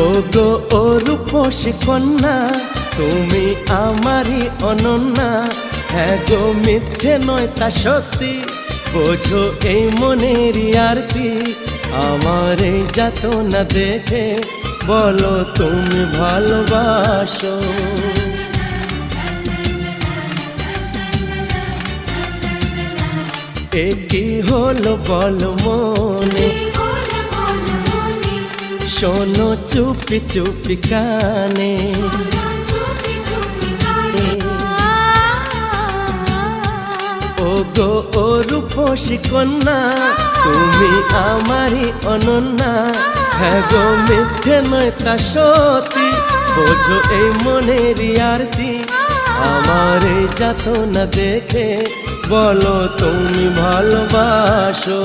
ও গো ও রূপসী কন্যা, তুমি আমারই অনন্যা। হ্যাঁ গো মিথ্যে নয় তা সত্যি, বোঝো এই মনেরই আরতি। আমার এই যাতনা দেখে বলো তুমি ভালোবাসো। এ কি হলো বলো মনে, শোনো চুপি চুপি কানে। ও গো ও রূপসী কন্যা, তুমি আমারই অনন্যা। হ্যাঁ গো মিথ্যে নয় তা সত্যি, বোঝো এই মনেরই আরতি। আমার এই যাতনা দেখে বলো তুমি ভালোবাসো।